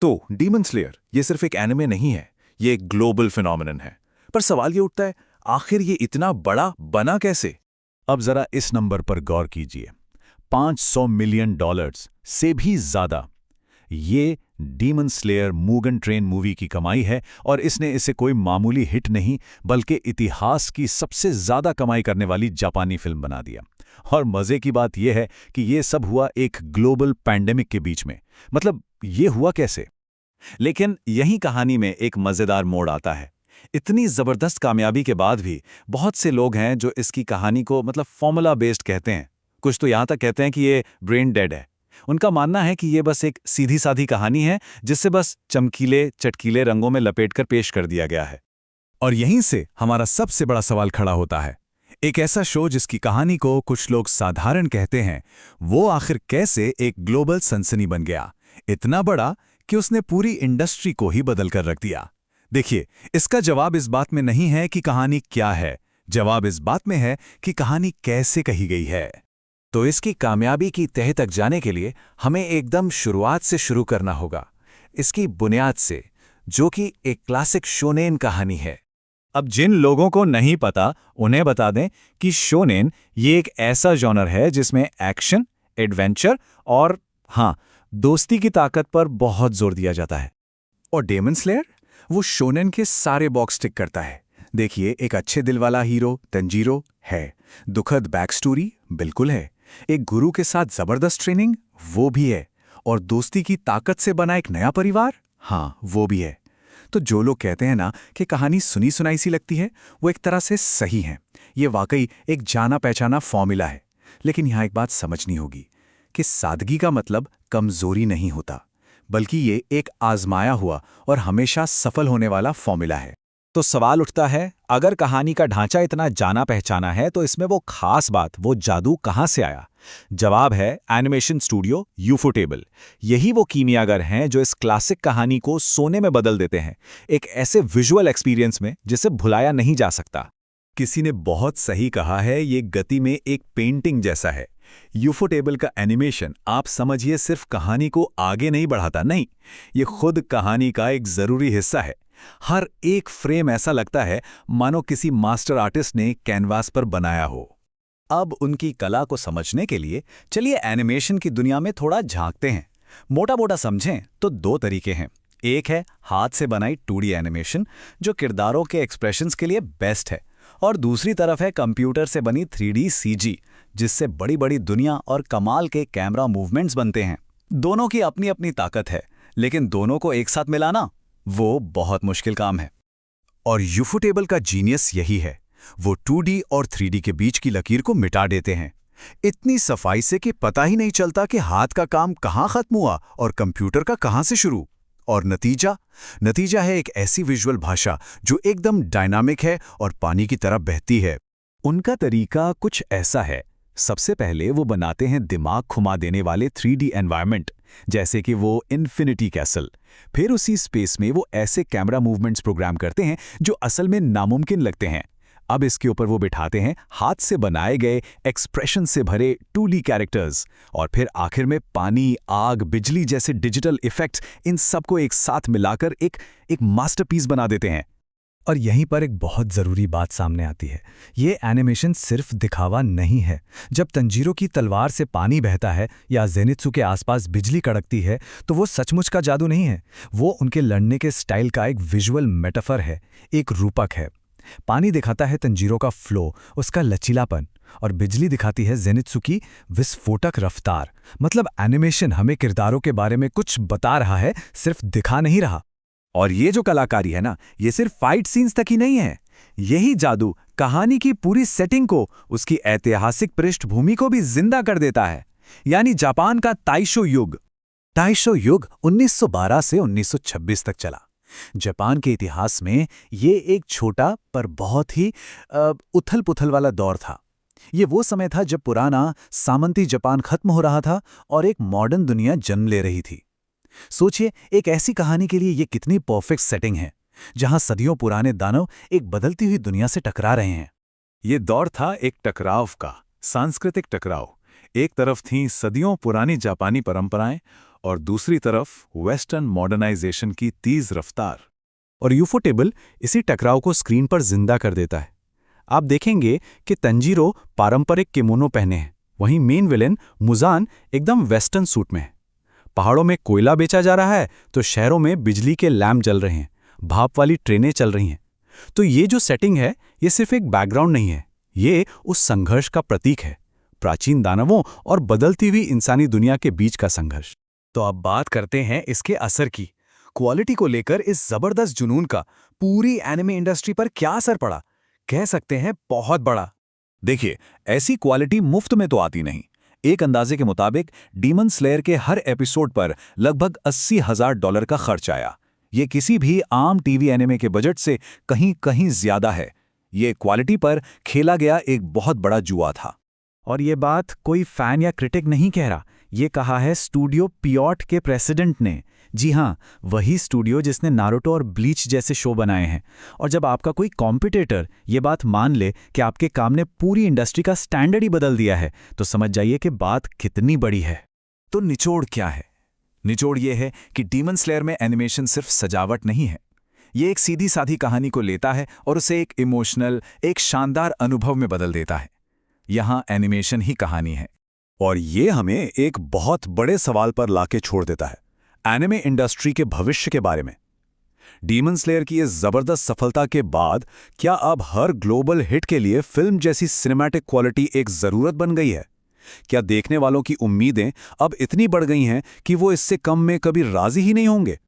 तो demon slayer ये सिर्फ एक एनिमे नहीं है, ये एक ग्लोबल फिनोमेनन है। पर सवाल ये उठता है, आखिर ये इतना बड़ा बना कैसे? अब जरा इस नंबर पर गौर कीजिए। $500 मिलियन से भी ज्यादा ये demon slayer Mugen train movie की कमाई है, और इसने इसे कोई मामूली हिट नहीं बल्कि इतिहास की सबसे ज्यादा कमाई करने वाली जापानी फिल्म बना दिया। और मजे की बात यह है कि यह सब हुआ एक ग्लोबल पैंडेमिक के बीच में। मतलब ये हुआ कैसे? लेकिन यही कहानी में एक मजेदार मोड़ आता है। इतनी जबरदस्त कामयाबी के बाद भी बहुत से लोग हैं जो इसकी कहानी को फॉर्मूला बेस्ड कहते हैं। कुछ तो यहां तक कहते हैं कि ये ब्रेन डेड है। उनका मानना है कि ये बस एक सीधी साधी कहानी है जिससे बस चमकीले चटकीले रंगों में लपेटकर पेश कर दिया गया है। और यहीं से हमारा सबसे बड़ा सवाल खड़ा होता है। एक ऐसा शो जिसकी कहानी को कुछ लोग साधारण कहते हैं, वो आखिर कैसे एक ग्लोबल सनसनी बन गया, इतना बड़ा कि उसने पूरी इंडस्ट्री को ही बदल कर रख दिया। देखिए, इसका जवाब इस बात में नहीं है कि कहानी क्या है, जवाब इस बात में है कि कहानी कैसे कही गई है। तो इसकी कामयाबी की तह तक जाने के लिए हमें एकदम शुरुआत से शुरू करना होगा, इसकी बुनियाद से, जो कि एक क्लासिक शोनेन कहानी है। अब जिन लोगों को नहीं पता उन्हें बता दें कि शोनेन ये एक ऐसा जॉनर है जिसमें एक्शन, एडवेंचर और दोस्ती की ताकत पर बहुत जोर दिया जाता है। और डेमन स्लेयर वो शोनेन के सारे बॉक्स टिक करता है। देखिए, एक अच्छे दिल वाला हीरो तंजीरो है, दुखद बैक स्टोरी बिल्कुल है, एक गुरु के साथ जबरदस्त ट्रेनिंग वो भी है, और दोस्ती की ताकत से बना एक नया परिवार, वो भी है। तो जो लोग कहते हैं ना कि कहानी सुनी सुनाई सी लगती है, वो एक तरह से सही है। ये वाकई एक जाना पहचाना फॉर्मूला है। लेकिन यहाँ एक बात समझनी होगी कि सादगी का मतलब कमजोरी नहीं होता, बल्कि ये एक आजमाया हुआ और हमेशा सफल होने वाला फॉर्मूला है। तो सवाल उठता है, अगर कहानी का ढांचा इतना जाना पहचाना है तो इसमें वो खास बात, वो जादू कहाँ से आया? जवाब है एनिमेशन स्टूडियो यूफोटेबल। यही वो कीमियागर हैं जो इस क्लासिक कहानी को सोने में बदल देते हैं, एक ऐसे विजुअल एक्सपीरियंस में जिसे भुलाया नहीं जा सकता। किसी ने बहुत सही कहा है, ये गति में एक पेंटिंग जैसा है। यूफोटेबल का एनिमेशन आप समझिए सिर्फ कहानी को आगे नहीं बढ़ाता, नहीं, ये खुद कहानी का एक जरूरी हिस्सा है। हर एक फ्रेम ऐसा लगता है मानो किसी मास्टर आर्टिस्ट ने कैनवास पर बनाया हो। अब उनकी कला को समझने के लिए चलिए एनिमेशन की दुनिया में थोड़ा झांकते हैं। मोटा मोटा समझें तो दो तरीके हैं। एक है हाथ से बनाई 2D एनिमेशन, जो किरदारों के एक्सप्रेशंस के लिए बेस्ट है, और दूसरी तरफ है कंप्यूटर से बनी 3D CG, जिससे बड़ी बड़ी दुनिया और कमाल के कैमरा मूवमेंट्स बनते हैं। दोनों की अपनी अपनी ताकत है, लेकिन दोनों को एक साथ मिलाना वो बहुत मुश्किल काम है। और यूफोटेबल का जीनियस यही है, वो 2D और 3D के बीच की लकीर को मिटा देते हैं इतनी सफाई से कि पता ही नहीं चलता कि हाथ का काम कहाँ खत्म हुआ और कंप्यूटर का कहाँ से शुरू। और नतीजा है एक ऐसी विजुअल भाषा जो एकदम डायनामिक है और पानी की तरह बहती है। उनका तरीका कुछ ऐसा है, सबसे पहले वो बनाते हैं दिमाग घुमा देने वाले 3D एनवायरनमेंट, जैसे कि वो इन्फिनिटी कैसल। फिर उसी स्पेस में वो ऐसे कैमरा मूवमेंट्स प्रोग्राम करते हैं जो असल में नामुमकिन लगते हैं। अब इसके ऊपर वो बिठाते हैं हाथ से बनाए गए एक्सप्रेशन से भरे 2D कैरेक्टर्स, और फिर आखिर में पानी, आग, बिजली जैसे डिजिटल इफेक्ट्स, इन सबको एक साथ मिलाकर एक मास्टरपीस बना देते हैं। और यहीं पर एक बहुत ज़रूरी बात सामने आती है, ये एनिमेशन सिर्फ दिखावा नहीं है। जब तंजीरो की तलवार से पानी बहता है या जेनित्सु के आसपास बिजली कड़कती है, तो वो सचमुच का जादू नहीं है, वो उनके लड़ने के स्टाइल का एक विजुअल मेटाफर है, एक रूपक है। पानी दिखाता है तंजीरो का फ्लो, उसका लचीलापन, और बिजली दिखाती है जेनित्सु की विस्फोटक रफ्तार। मतलब एनिमेशन हमें किरदारों के बारे में कुछ बता रहा है, सिर्फ दिखा नहीं रहा। और ये जो कलाकारी है ना, ये सिर्फ फाइट सीन्स तक ही नहीं है। यही जादू कहानी की पूरी सेटिंग को, उसकी ऐतिहासिक पृष्ठभूमि को भी जिंदा कर देता है। यानी जापान का ताइशो युग 1912 से 1926 तक चला। जापान के इतिहास में ये एक छोटा पर बहुत ही उथल-पुथल वाला दौर था। ये वो समय था जब पुराना सामंती जापान खत्म हो रहा था और एक मॉडर्न दुनिया जन्म ले रही थी। सोचिए, एक ऐसी कहानी के लिए ये कितनी परफेक्ट सेटिंग है, जहां सदियों पुराने दानव एक बदलती हुई दुनिया से टकरा रहे हैं। ये दौर था एक टकराव का, सांस्कृतिक टकराव। एक तरफ थीं सदियों पुरानी जापानी परंपराएं और दूसरी तरफ वेस्टर्न मॉडर्नाइजेशन की तेज रफ्तार। और यूफोटेबल इसी टकराव को स्क्रीन पर जिंदा कर देता है। आप देखेंगे कि तंजीरो पारंपरिक किमोनो पहने हैं, वहीं मेन विलेन मुजान एकदम वेस्टर्न सूट में है। पहाड़ों में कोयला बेचा जा रहा है तो शहरों में बिजली के लैंप जल रहे हैं, भाप वाली ट्रेनें चल रही हैं। तो ये जो सेटिंग है, ये सिर्फ एक बैकग्राउंड नहीं है, ये उस संघर्ष का प्रतीक है, प्राचीन दानवों और बदलती हुई इंसानी दुनिया के बीच का संघर्ष। तो अब बात करते हैं इसके असर की। क्वालिटी को लेकर इस जबरदस्त जुनून का पूरी एनिमे इंडस्ट्री पर क्या असर पड़ा? कह सकते हैं बहुत बड़ा। देखिए, ऐसी क्वालिटी मुफ्त में तो आती नहीं। एक अंदाजे के मुताबिक डीमन स्लेयर के हर एपिसोड पर लगभग $80,000 का खर्च आया। ये किसी भी आम टीवी एनिमे के बजट से कहीं कहीं ज्यादा है। ये क्वालिटी पर खेला गया एक बहुत बड़ा जुआ था। और ये बात कोई फैन या क्रिटिक नहीं कह रहा, ये कहा है स्टूडियो पियोट के प्रेसिडेंट ने। जी हाँ, वही स्टूडियो जिसने नारुतो और ब्लीच जैसे शो बनाए हैं। और जब आपका कोई कॉम्पिटिटर ये बात मान ले कि आपके काम ने पूरी इंडस्ट्री का स्टैंडर्ड ही बदल दिया है, तो समझ जाइए कि बात कितनी बड़ी है। तो निचोड़ क्या है? निचोड़ ये है कि डीमन स्लेयर में एनिमेशन सिर्फ सजावट नहीं है। ये एक सीधी साधी कहानी को लेता है और उसे एक इमोशनल, एक शानदार अनुभव में बदल देता है। यहाँ एनिमेशन ही कहानी है। और ये हमें एक बहुत बड़े सवाल पर लाके छोड़ देता है, एनिमे इंडस्ट्री के भविष्य के बारे में। डीमन स्लेयर की इस जबरदस्त सफलता के बाद क्या अब हर ग्लोबल हिट के लिए फिल्म जैसी सिनेमैटिक क्वालिटी एक जरूरत बन गई है? क्या देखने वालों की उम्मीदें अब इतनी बढ़ गई हैं कि वो इससे कम में कभी राजी ही नहीं होंगे?